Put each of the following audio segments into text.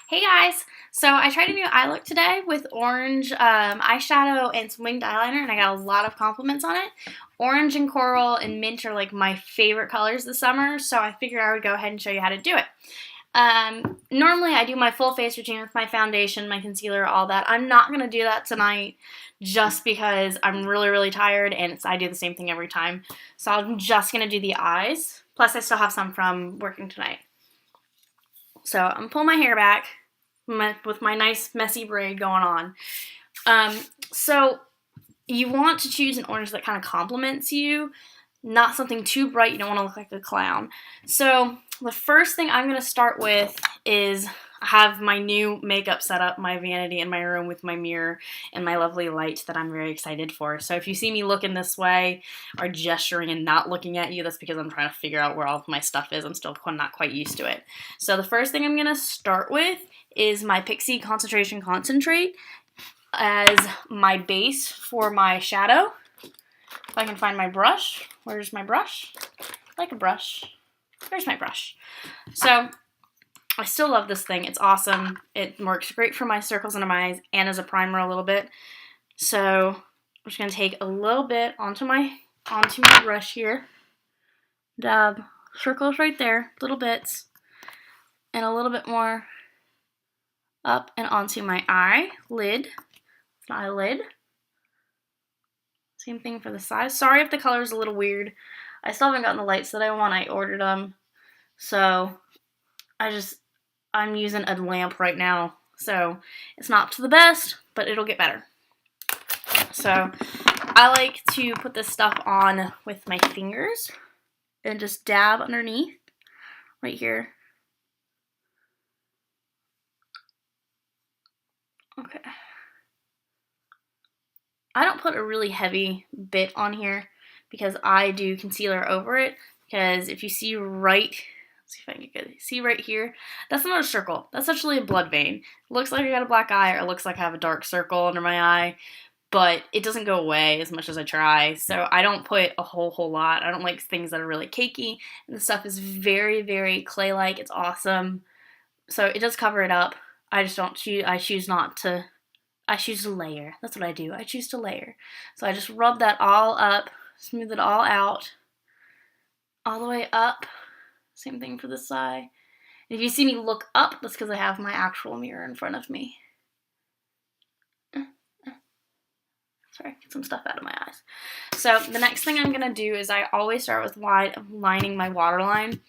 Hey guys! So I tried a new eye look today with orange eyeshadow and some winged eyeliner, and I got a lot of compliments on it. Orange and coral and mint are like my favorite colors this summer, so I figured I would go ahead and show you how to do it. Normally I do my full face routine with my foundation, my concealer, all that. I'm not going to do that tonight just because I'm really tired and I do the same thing every time. So I'm just going to do the eyes. Plus I still have some from working tonight. So I'm pulling my hair back with my nice messy braid going on. So you want to choose an orange that kind of complements you, not something too bright. You don't want to look like a clown. So the first thing I'm going to start with is I have my new makeup set up, my vanity in my room with my mirror and my lovely light that I'm very excited for. So if you see me looking this way or gesturing and not looking at you, that's because I'm trying to figure out where all of my stuff is. I'm still not quite used to it. So the first thing I'm going to start with is my Pixie Concentration Concentrate as my base for my shadow. If I can find my brush. Where's my brush? I like a brush. There's my brush. So I still love this thing. It's awesome. It works great for my circles under my eyes and as a primer a little bit. So I'm just going to take a little bit onto my brush here. Dab circles right there, little bits, and a little bit more up and onto my eyelid. It's an eyelid. Same thing for the sides. Sorry if the color is a little weird. I still haven't gotten the lights that I want. I ordered them. So I'm using a lamp right now. So it's not to the best, but it'll get better. So I like to put this stuff on with my fingers and just dab underneath right here. Okay. I don't put a really heavy bit on here because I do concealer over it. Because if you see right, let's see if I can get good. See right here, that's not a circle. That's actually a blood vein. It looks like I got a black eye, or it looks like I have a dark circle under my eye, but it doesn't go away as much as I try. So I don't put a whole lot. I don't like things that are really cakey. And the stuff is very clay-like. It's awesome. So it does cover it up. I just don't choose. I choose to layer. That's what I do. I choose to layer. So I just rub that all up, smooth it all out, all the way up. Same thing for this side. And if you see me look up, that's because I have my actual mirror in front of me. Sorry, get some stuff out of my eyes. So the next thing I'm going to do is I always start with lining my waterline.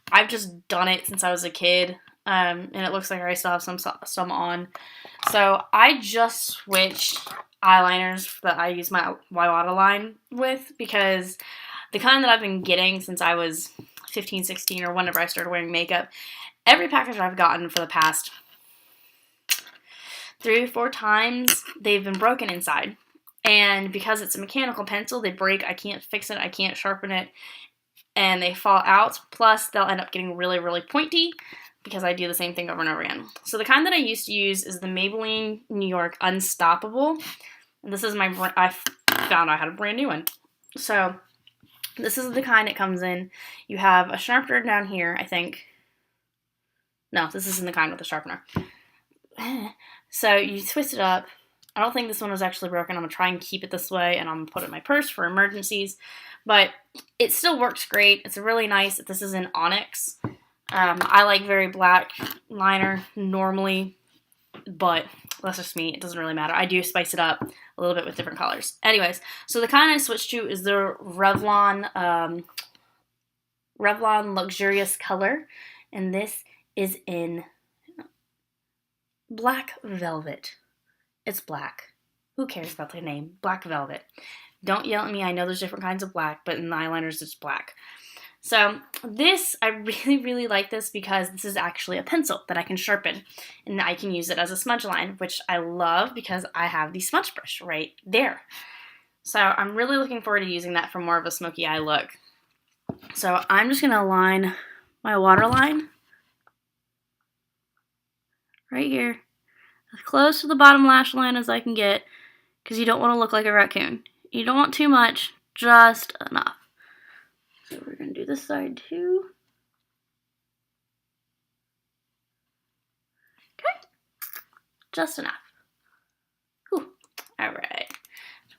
I've just done it since I was a kid. And it looks like I still have some on. So I just switched eyeliners that I use my waterline with, because the kind that I've been getting since I was 15, 16, or whenever I started wearing makeup, every package I've gotten for the past 3 or 4 times, they've been broken inside. And because it's a mechanical pencil, they break. I can't fix it. I can't sharpen it. And they fall out. Plus, they'll end up getting really pointy, because I do the same thing over and over again. So the kind that I used to use is the Maybelline New York Unstoppable. And this is I found I had a brand new one. So this is the kind it comes in. You have a sharpener down here, I think. No, this isn't the kind with the sharpener. So you twist it up. I don't think this one was actually broken. I'm going to try and keep it this way, and I'm going to put it in my purse for emergencies. But it still works great. It's really nice. This is in Onyx. I like very black liner normally, but that's just me. It doesn't really matter. I do spice it up a little bit with different colors. Anyways, so the kind I switched to is the Revlon Luxurious Color, and this is in Black Velvet. It's black. Who cares about the name? Black Velvet. Don't yell at me. I know there's different kinds of black, but in the eyeliners it's black. So this, I really like this because this is actually a pencil that I can sharpen, and I can use it as a smudge line, which I love because I have the smudge brush right there. So I'm really looking forward to using that for more of a smoky eye look. So I'm just going to line my waterline right here, as close to the bottom lash line as I can get, because you don't want to look like a raccoon. You don't want too much, just enough. So we're going to do this side too. Okay. just enough. Whew. All right.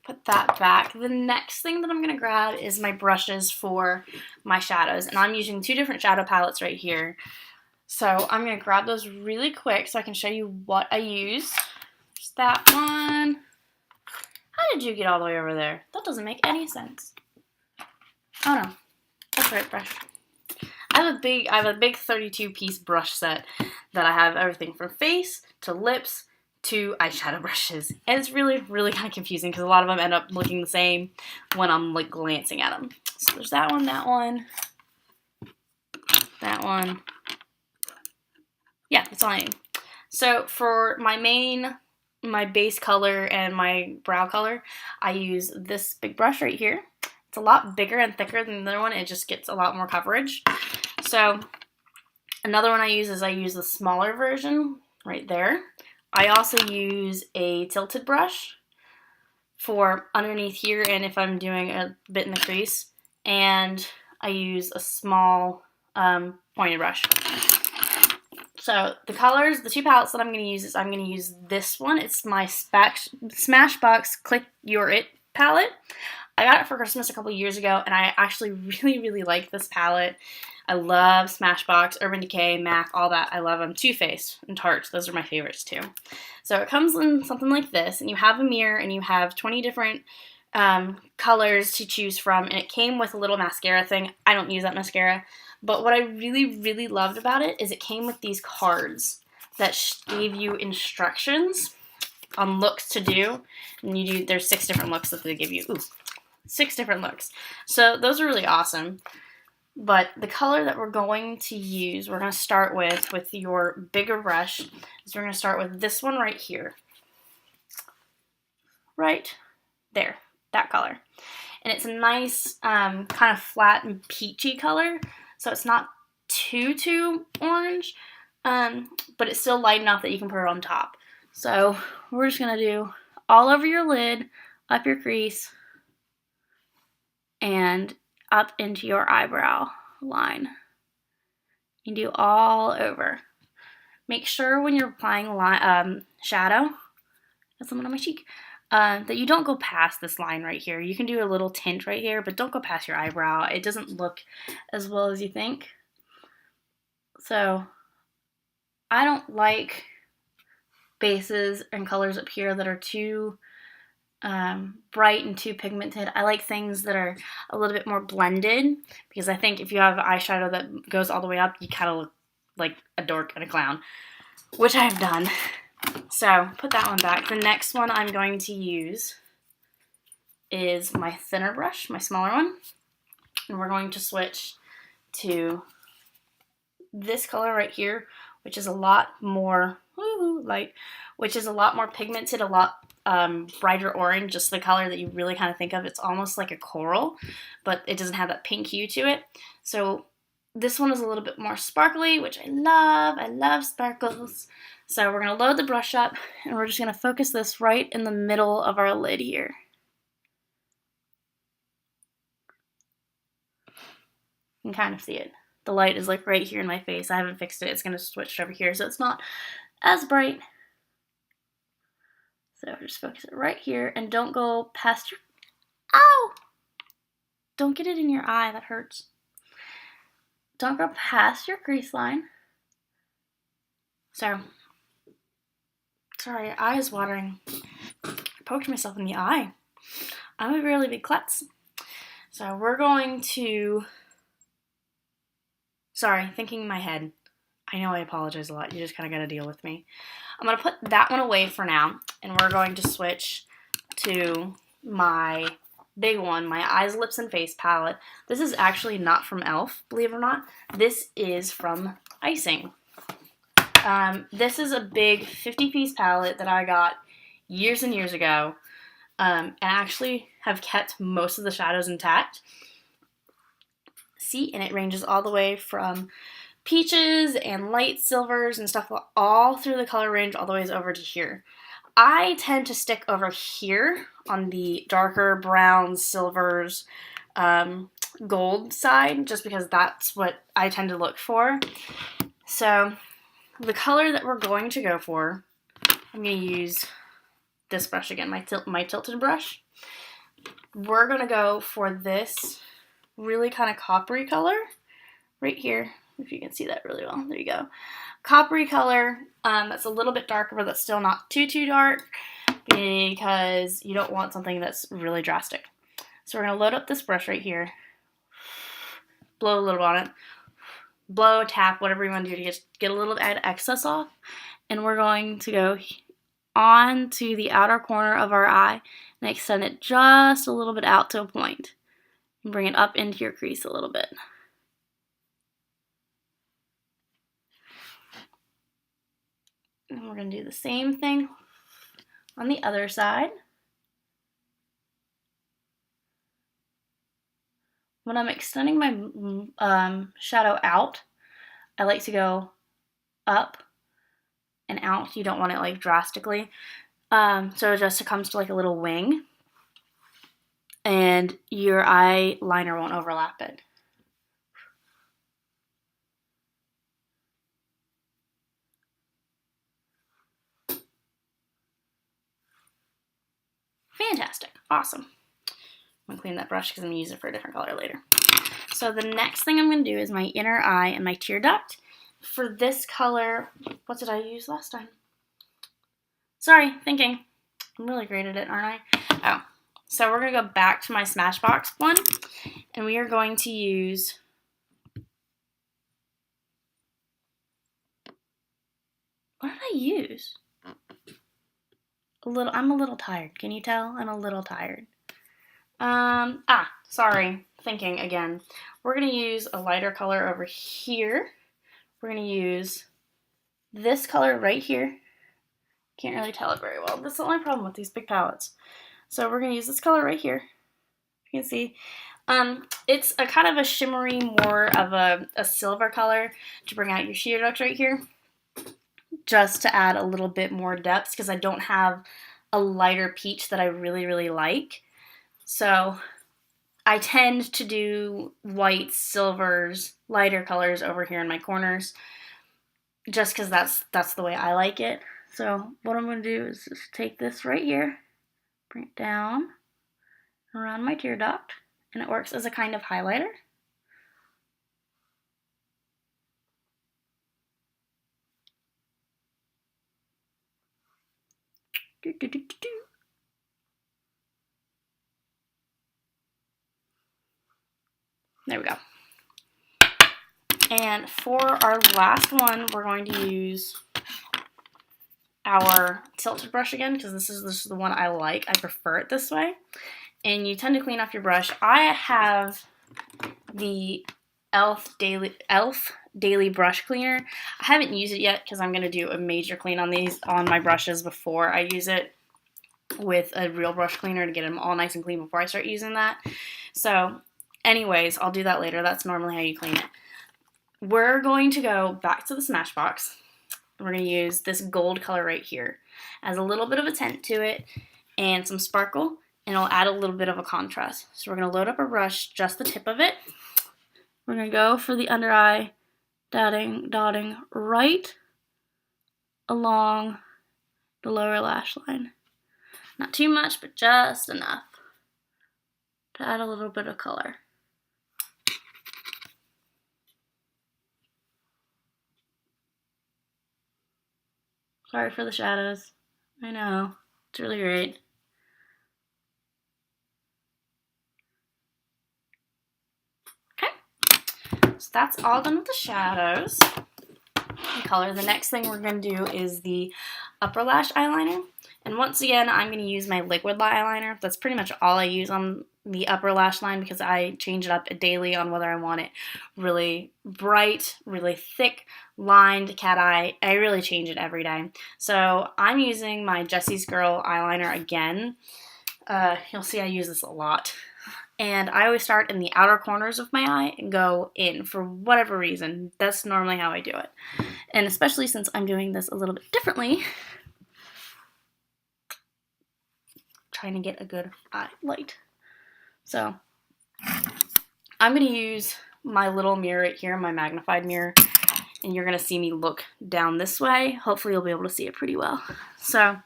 Put that back. The next thing that I'm going to grab is my brushes for my shadows. And I'm using 2 different shadow palettes right here. So I'm going to grab those really quick so I can show you what I use. There's that one. How did you get all the way over there? That doesn't make any sense. Oh no, that's the right brush. I have a big 32-piece brush set that I have everything from face to lips to eyeshadow brushes. And it's really, really kind of confusing because a lot of them end up looking the same when I'm like glancing at them. So there's that one, that one, that one. Yeah, that's all I need. So for my base color and my brow color, I use this big brush right here. It's a lot bigger and thicker than the other one. It just gets a lot more coverage. So another one I use the smaller version right there. I also use a tilted brush for underneath here and if I'm doing a bit in the crease. And I use a small pointed brush. So the colors, the 2 palettes that I'm going to use is I'm going to use this one. It's my Smashbox Click Your It palette. I got it for Christmas a couple years ago, and I actually really, really like this palette. I love Smashbox, Urban Decay, MAC, all that. I love them. Too Faced and Tarte. Those are my favorites too. So it comes in something like this, and you have a mirror, and you have 20 different colors to choose from, and it came with a little mascara thing. I don't use that mascara, but what I really, really loved about it is it came with these cards that gave you instructions on looks to do, and there's 6 different looks that they give you. Ooh, 6 different looks. So those are really awesome. But the color that we're going to use, we're going to start with your bigger brush, is we're going to start with this one right here. Right there, that color. And it's a nice kind of flat and peachy color, so it's not too orange, but it's still light enough that you can put it on top. So we're just going to do all over your lid, up your crease, and up into your eyebrow line. You can do all over. Make sure when you're applying shadow, that's something on my cheek, that you don't go past this line right here. You can do a little tint right here, but don't go past your eyebrow. It doesn't look as well as you think. So I don't like bases and colors up here that are too bright and too pigmented. I like things that are a little bit more blended, because I think if you have eyeshadow that goes all the way up, you kind of look like a dork and a clown, which I've done. So put that one back. The next one I'm going to use is my thinner brush, my smaller one, and we're going to switch to this color right here, which is a lot more light, which is a lot more pigmented, a lot brighter orange, just the color that you really kind of think of. It's almost like a coral, but it doesn't have that pink hue to it. So this one is a little bit more sparkly, which I love. I love sparkles. So we're going to load the brush up, and we're just going to focus this right in the middle of our lid here. You can kind of see it. The light is like right here in my face. I haven't fixed it. It's going to switch over here, so it's not as bright. So just focus it right here, and don't go past your, ow! Don't get it in your eye, that hurts. Don't go past your crease line. So, sorry, your eye is watering. I poked myself in the eye. I'm a really big klutz. So we're going to, sorry, thinking in my head. I know I apologize a lot. You just kind of got to deal with me. I'm going to put that one away for now, and we're going to switch to my big one, my Eyes, Lips, and Face palette. This is actually not from e.l.f., believe it or not. This is from Icing. This is a big 50-piece palette that I got years and years ago, and actually have kept most of the shadows intact. See, and it ranges all the way from peaches and light silvers and stuff all through the color range all the way over to here. I tend to stick over here on the darker browns, silvers, gold side, just because that's what I tend to look for. So the color that we're going to go for I'm going to use this brush again, my tilted brush. We're going to go for this really kind of coppery color right here, if you can see that really well. There you go. Coppery color that's a little bit darker, but that's still not too dark, because you don't want something that's really drastic. So we're going to load up this brush right here, blow a little on it, blow, tap, whatever you want to do to just get a little bit of excess off, and we're going to go on to the outer corner of our eye and extend it just a little bit out to a point, and bring it up into your crease a little bit. And we're going to do the same thing on the other side. When I'm extending my shadow out, I like to go up and out. You don't want it like drastically. So just it comes to like a little wing, and your eyeliner won't overlap it. Fantastic. Awesome. I'm going to clean that brush because I'm going to use it for a different color later. So the next thing I'm going to do is my inner eye and my tear duct. For this color, what did I use last time? Sorry, thinking. I'm really great at it, aren't I? Oh, so we're going to go back to my Smashbox one, and we are going to use what did I use? I'm a little tired. Can you tell? I'm a little tired. Sorry. Thinking again. We're going to use a lighter color over here. We're going to use this color right here. Can't really tell it very well. That's the only problem with these big palettes. So we're going to use this color right here. You can see. It's a kind of a shimmery, more of a silver color to bring out your tear duct right here, just to add a little bit more depth, because I don't have a lighter peach that I really like. So I tend to do whites, silvers, lighter colors over here in my corners, just because that's the way I like it. So what I'm going to do is just take this right here, bring it down around my tear duct, and it works as a kind of highlighter. There we go. And for our last one, we're going to use our tilted brush again, because this is the one I like. I prefer it this way. And you tend to clean off your brush. I have the e.l.f. Daily Brush Cleaner. I haven't used it yet because I'm going to do a major clean on my brushes before I use it with a real brush cleaner to get them all nice and clean before I start using that. So anyways, I'll do that later. That's normally how you clean it. We're going to go back to the Smashbox. We're going to use this gold color right here. It has a little bit of a tint to it and some sparkle, and it'll add a little bit of a contrast. So we're going to load up our brush, just the tip of it. We're going to go for the under eye, dotting right along the lower lash line. Not too much, but just enough to add a little bit of color. Sorry for the shadows. I know, it's really great. Okay, so that's all done with the shadows and color. The next thing we're going to do is the upper lash eyeliner. And once again, I'm going to use my liquid eyeliner. That's pretty much all I use on the upper lash line, because I change it up daily on whether I want it really bright, really thick, lined, cat eye. I really change it every day. So I'm using my Jessie's Girl eyeliner again. You'll see I use this a lot. And I always start in the outer corners of my eye and go in for whatever reason. That's normally how I do it. And especially since I'm doing this a little bit differently, trying to get a good eye light. So I'm going to use my little mirror right here, my magnified mirror, and you're going to see me look down this way. Hopefully you'll be able to see it pretty well. So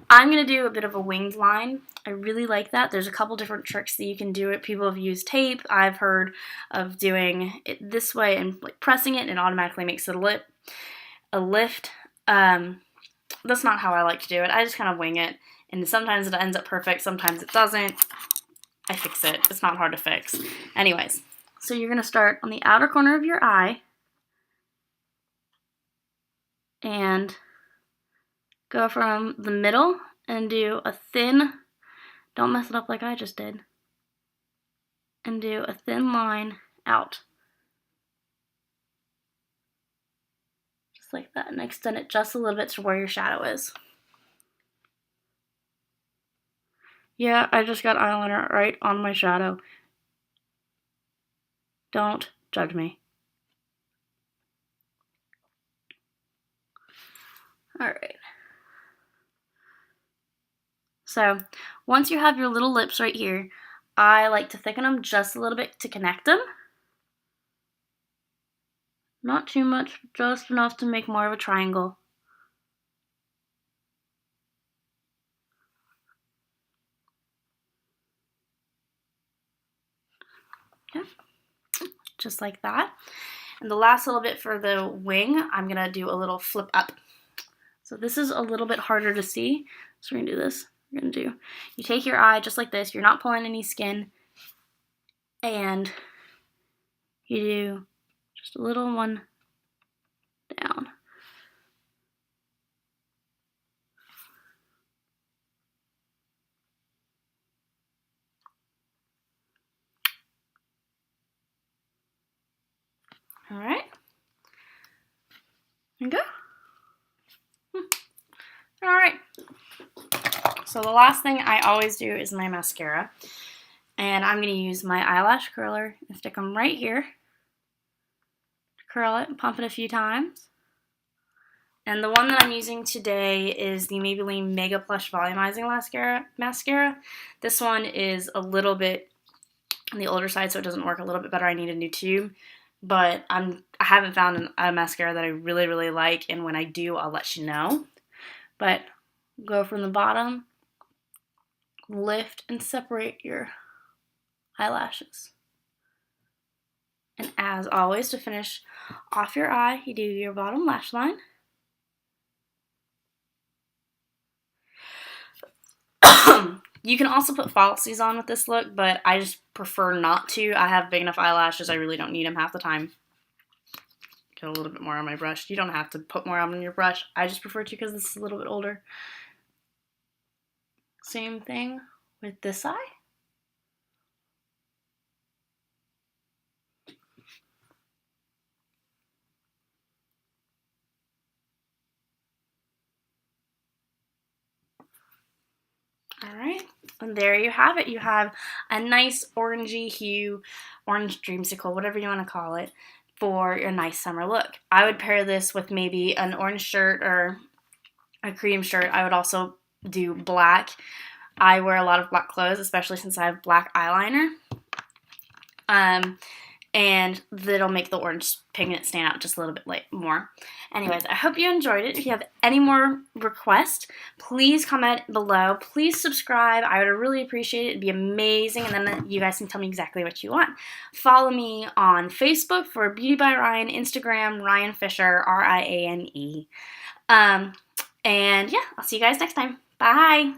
I'm going to do a bit of a winged line. I really like that. There's a couple different tricks that you can do it. People have used tape. I've heard of doing it this way and like pressing it, and it automatically makes it a lift. That's not how I like to do it. I just kind of wing it, and sometimes it ends up perfect, sometimes it doesn't. I fix it. It's not hard to fix. Anyways, so you're going to start on the outer corner of your eye and go from the middle and do a thin, don't mess it up like I just did, and do a thin line out. Just like that, and extend it just a little bit to where your shadow is. Yeah, I just got eyeliner right on my shadow. Don't judge me. Alright. So, once you have your little lips right here, I like to thicken them just a little bit to connect them. Not too much, just enough to make more of a triangle. Okay. Just like that. And the last little bit for the wing, I'm going to do a little flip up. So this is a little bit harder to see. So we're going to do this. We're going to do, you take your eye just like this. You're not pulling any skin. And you do just a little one down. All right. And go. All right. So the last thing I always do is my mascara. And I'm going to use my eyelash curler and stick them right here. Curl it and pump it a few times. And the one that I'm using today is the Maybelline Mega Plush Volumizing Mascara. This one is a little bit on the older side, so it doesn't work a little bit better. I need a new tube. But I haven't found a mascara that I really, really like, and when I do, I'll let you know. But go from the bottom, lift, and separate your eyelashes. And as always, to finish off your eye, you do your bottom lash line. You can also put falsies on with this look, but I just prefer not to. I have big enough eyelashes. I really don't need them half the time. Get a little bit more on my brush. You don't have to put more on your brush. I just prefer to because this is a little bit older. Same thing with this eye. Alright, and there you have it. You have a nice orangey hue, orange dreamsicle, whatever you want to call it, for your nice summer look. I would pair this with maybe an orange shirt or a cream shirt. I would also do black. I wear a lot of black clothes, especially since I have black eyeliner. And that'll make the orange pigment stand out just a little bit more. Anyways, I hope you enjoyed it. If you have any more requests, please comment below. Please subscribe. I would really appreciate it. It'd be amazing. And then you guys can tell me exactly what you want. Follow me on Facebook for Beauty by Ryan, Instagram, Ryan Fisher, Riane. And yeah, I'll see you guys next time. Bye.